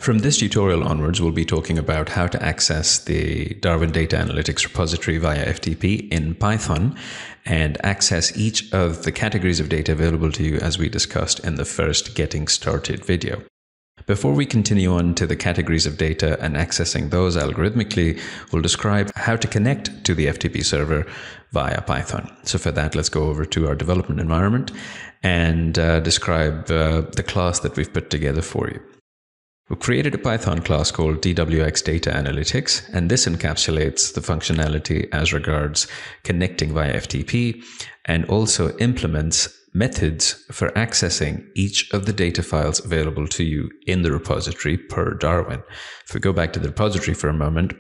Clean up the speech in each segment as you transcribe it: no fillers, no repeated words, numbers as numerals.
From this tutorial onwards, we'll be talking about how to access the Darwin Data Analytics repository via FTP in Python and access each of the categories of data available to you as we discussed in the first Getting Started video. Before we continue on to the categories of data and accessing those algorithmically, we'll describe how to connect to the FTP server via Python. So for that, let's go over to our development environment and describe the class that we've put together for you. We've created a Python class called DWX Data Analytics, and this encapsulates the functionality as regards connecting via FTP and also implements methods for accessing each of the data files available to you in the repository per Darwin. If we go back to the repository for a moment,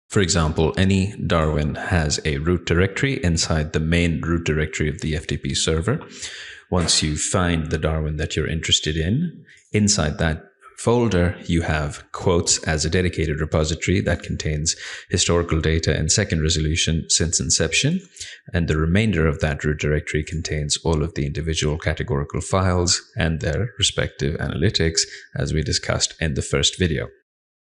for example, any Darwin has a root directory inside the main root directory of the FTP server. Once you find the Darwin that you're interested in, inside that folder, you have quotes as a dedicated repository that contains historical data in second resolution since inception, and the remainder of that root directory contains all of the individual categorical files and their respective analytics, as we discussed in the first video.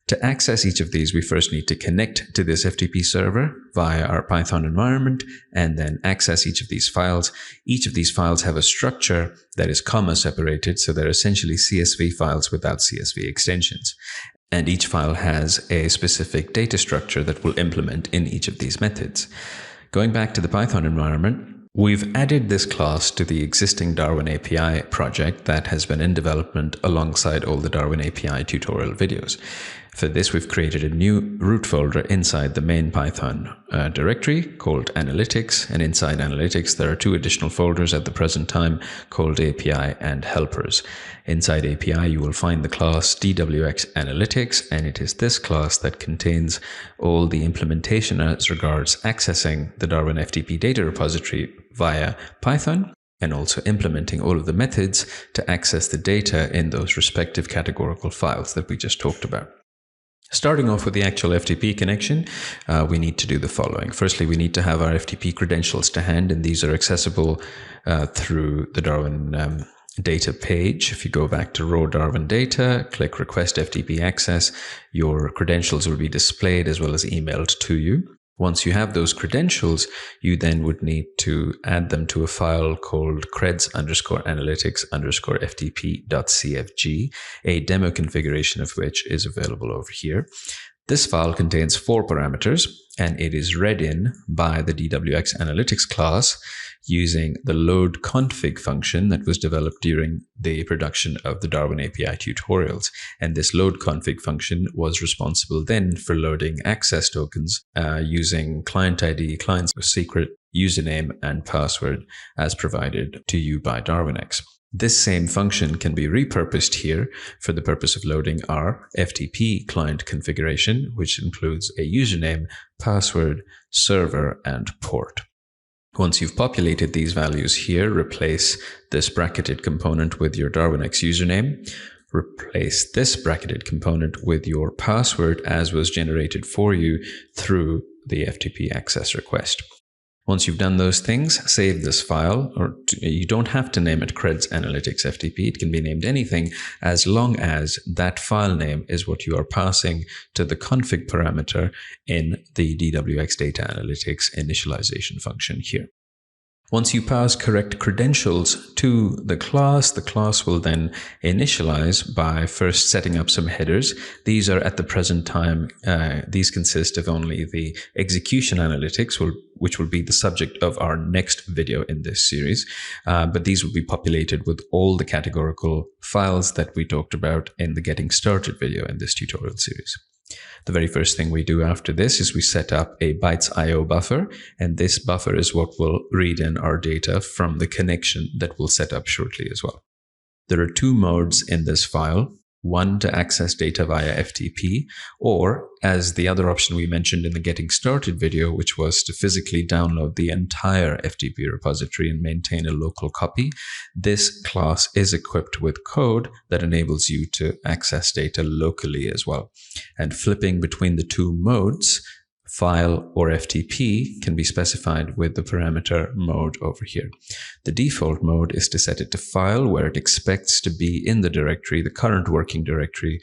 To access each of these, we first need to connect to this FTP server via our Python environment and then access each of these files. Each of these files have a structure that is comma separated, so they're essentially CSV files without CSV extensions. And each file has a specific data structure that will implement in each of these methods. Going back to the Python environment, we've added this class to the existing Darwin API project that has been in development alongside all the Darwin API tutorial videos. For this, we've created a new root folder inside the main Python directory called Analytics, and inside Analytics there are two additional folders at the present time called API and Helpers. Inside API you will find the class DWX Analytics, and it is this class that contains all the implementation as regards accessing the Darwin FTP data repository via Python, and also implementing all of the methods to access the data in those respective categorical files that we just talked about. Starting off with the actual FTP connection, we need to do the following. Firstly, we need to have our FTP credentials to hand, and these are accessible through the Darwin data page. If you go back to raw Darwin data, click request FTP access, your credentials will be displayed as well as emailed to you. Once you have those credentials, you then would need to add them to a file called creds_analytics_ftp.cfg, a demo configuration of which is available over here. This file contains 4 parameters, and it is read in by the DWX Analytics class using the load config function that was developed during the production of the Darwin API tutorials. And this load config function was responsible then for loading access tokens using client ID, client secret, username, and password as provided to you by Darwinex. This same function can be repurposed here for the purpose of loading our FTP client configuration, which includes a username, password, server, and port. Once you've populated these values here, replace this bracketed component with your Darwinex username. Replace this bracketed component with your password as was generated for you through the FTP access request. Once you've done those things, save this file, or you don't have to name it creds analytics FTP. It can be named anything as long as that file name is what you are passing to the config parameter in the DWX Data Analytics initialization function here. Once you pass correct credentials to the class will then initialize by first setting up some headers. These are at the present time, these consist of only the execution analytics, which will be the subject of our next video in this series. But these will be populated with all the categorical files that we talked about in the Getting Started video in this tutorial series. The very first thing we do after this is we set up a bytes IO buffer, and this buffer is what will read in our data from the connection that we'll set up shortly as well. There are 2 modes in this file. One to access data via FTP, or as the other option we mentioned in the Getting Started video, which was to physically download the entire FTP repository and maintain a local copy. This class is equipped with code that enables you to access data locally as well. And flipping between the 2 modes file, or FTP can be specified with the parameter mode over here. The default mode is to set it to file, where it expects to be in the directory, the current working directory,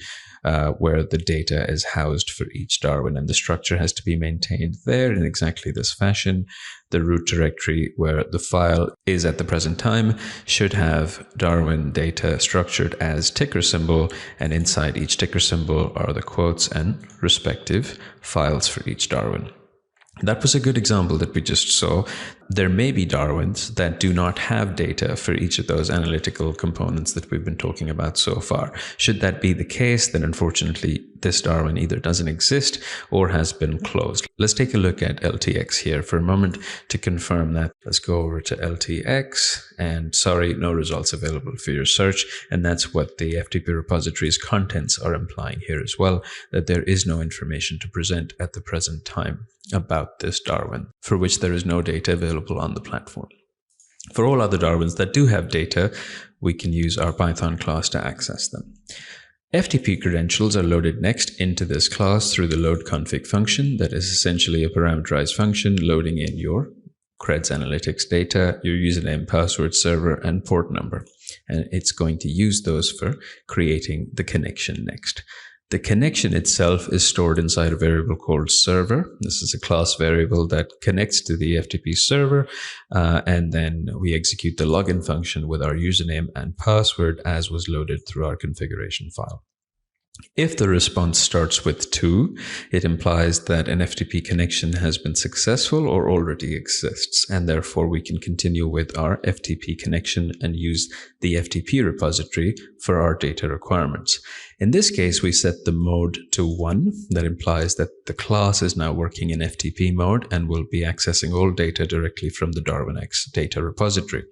where the data is housed for each Darwin, and the structure has to be maintained there in exactly this fashion. The root directory, where the file is at the present time, should have Darwin data structured as ticker symbol, and inside each ticker symbol are the quotes and respective files for each Darwin. That was a good example that we just saw. There may be Darwins that do not have data for each of those analytical components that we've been talking about so far. Should that be the case, then unfortunately this Darwin either doesn't exist or has been closed. Let's take a look at LTX here for a moment to confirm that. Let's go over to LTX, and sorry, no results available for your search. And that's what the FTP repository's contents are implying here as well, that there is no information to present at the present time about this Darwin, for which there is no data available on the platform. For all other Darwins that do have data, we can use our Python class to access them. FTP credentials are loaded next into this class through the load config function. That is essentially a parameterized function loading in your Creds Analytics data, your username, password, server, and port number. And it's going to use those for creating the connection next. The connection itself is stored inside a variable called server. This is a class variable that connects to the FTP server, and then we execute the login function with our username and password as was loaded through our configuration file. If the response starts with 2, it implies that an FTP connection has been successful or already exists, and therefore we can continue with our FTP connection and use the FTP repository for our data requirements. In this case, we set the mode to 1. That implies that the class is now working in FTP mode and will be accessing all data directly from the Darwinex data repository.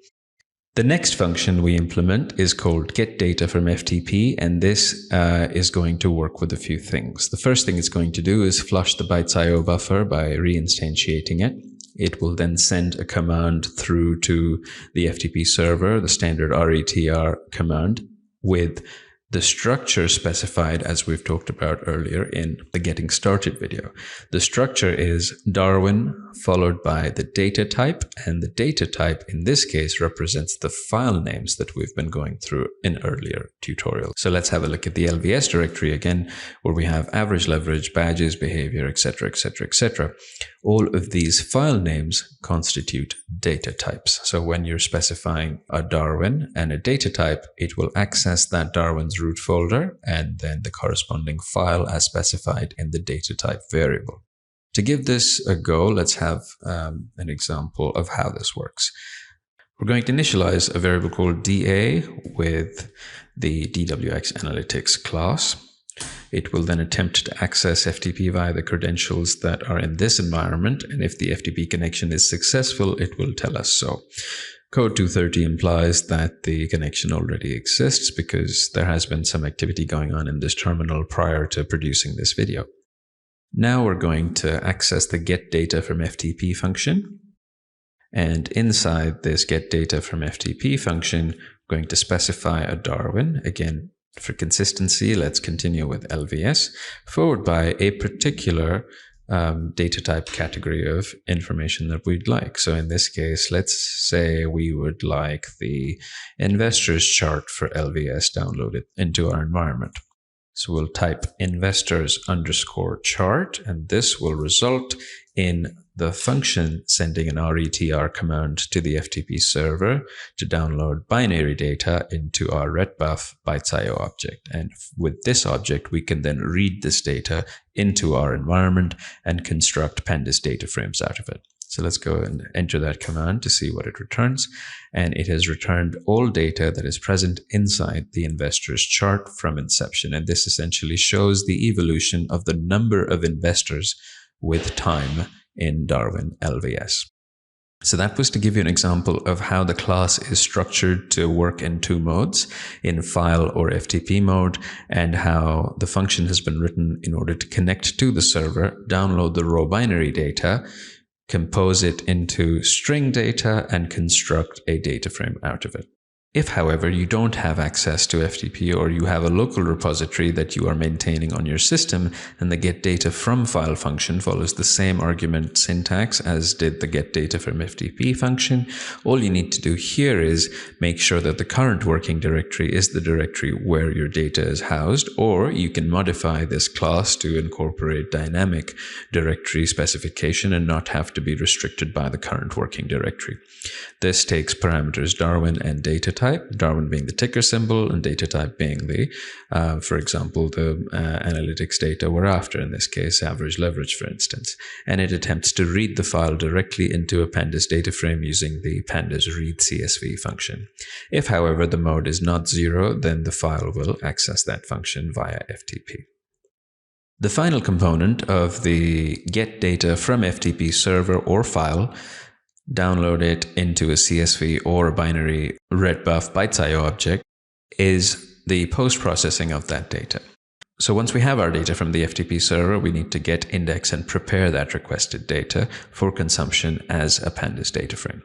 The next function we implement is called getDataFromFTP, and this is going to work with a few things. The first thing it's going to do is flush the bytes.io buffer by reinstantiating it. It will then send a command through to the FTP server, the standard retr command, with the structure specified as we've talked about earlier in the Getting Started video. The structure is Darwin followed by the data type, and the data type in this case represents the file names that we've been going through in earlier tutorials. So let's have a look at the LVS directory again, where we have average leverage, badges, behavior, etc., etc., etc. All of these file names constitute data types. So when you're specifying a Darwin and a data type, it will access that Darwin's root folder and then the corresponding file as specified in the data type variable. To give this a go, let's have an example of how this works. We're going to initialize a variable called DA with the DWX Analytics class. It will then attempt to access FTP via the credentials that are in this environment, and if the FTP connection is successful, it will tell us so. Code 230 implies that the connection already exists because there has been some activity going on in this terminal prior to producing this video. Now we're going to access the getDataFromFTP function, and inside this getDataFromFTP function, we're going to specify a Darwin. Again, for consistency, let's continue with LVS, followed by a particular data type category of information that we'd like. So in this case, let's say we would like the investors chart for LVS downloaded into our environment. So we'll type investors_chart, and this will result in the function sending an retr command to the FTP server to download binary data into our redbuff bytes.io object. And with this object, we can then read this data into our environment and construct pandas data frames out of it. So let's go and enter that command to see what it returns. And it has returned all data that is present inside the investors chart from inception. And this essentially shows the evolution of the number of investors with time in Darwin LVS. So that was to give you an example of how the class is structured to work in two modes, in file or FTP mode, and how the function has been written in order to connect to the server, download the raw binary data, compose it into string data, and construct a data frame out of it. If, however, you don't have access to FTP or you have a local repository that you are maintaining on your system, then the getDataFromFile function follows the same argument syntax as did the getDataFromFTP function. All you need to do here is make sure that the current working directory is the directory where your data is housed, or you can modify this class to incorporate dynamic directory specification and not have to be restricted by the current working directory. This takes parameters Darwin and data type, Darwin being the ticker symbol and data type being the, for example, the analytics data we're after, in this case, average leverage, for instance. And it attempts to read the file directly into a pandas data frame using the pandas read CSV function. If, however, the mode is not 0, then the file will access that function via FTP. The final component of the get data from FTP server or file, download it into a CSV or a binary redbuff bytes.io object, is the post-processing of that data. So once we have our data from the FTP server, we need to get, index, and prepare that requested data for consumption as a pandas data frame.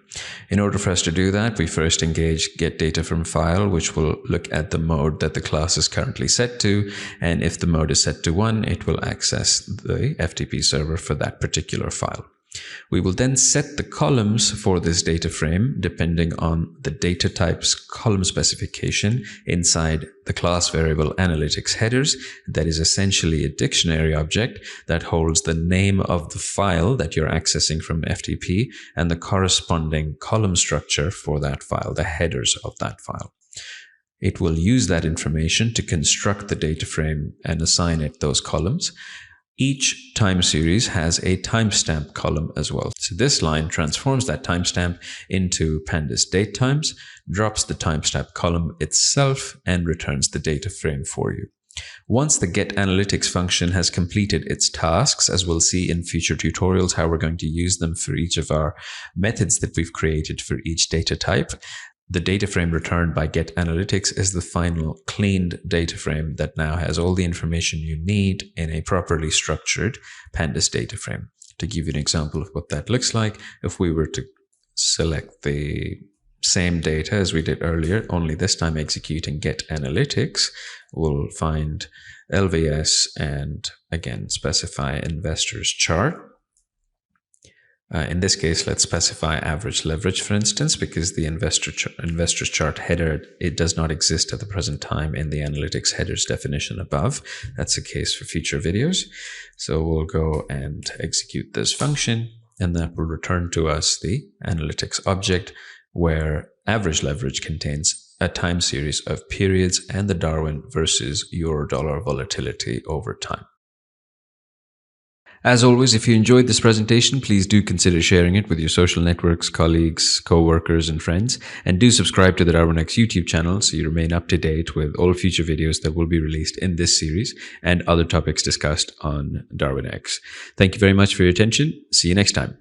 In order for us to do that, we first engage getDataFromFile, which will look at the mode that the class is currently set to, and if the mode is set to 1, it will access the FTP server for that particular file. We will then set the columns for this data frame depending on the data type's column specification inside the class variable analytics headers. That is essentially a dictionary object that holds the name of the file that you're accessing from FTP and the corresponding column structure for that file, the headers of that file. It will use that information to construct the data frame and assign it those columns. Each time series has a timestamp column as well. So this line transforms that timestamp into pandas datetimes, drops the timestamp column itself, and returns the data frame for you. Once the getAnalytics function has completed its tasks, as we'll see in future tutorials how we're going to use them for each of our methods that we've created for each data type, the data frame returned by getAnalytics is the final cleaned data frame that now has all the information you need in a properly structured pandas data frame. To give you an example of what that looks like, if we were to select the same data as we did earlier, only this time executing getAnalytics, we'll find LVS and again specify investors chart. In this case, let's specify average leverage, for instance, because the investors chart header, it does not exist at the present time in the analytics headers definition above. That's the case for future videos. So we'll go and execute this function, and that will return to us the analytics object where average leverage contains a time series of periods and the Darwin versus euro-dollar volatility over time. As always, if you enjoyed this presentation, please do consider sharing it with your social networks, colleagues, co-workers, and friends. And do subscribe to the Darwinex YouTube channel so you remain up to date with all future videos that will be released in this series and other topics discussed on Darwinex. Thank you very much for your attention. See you next time.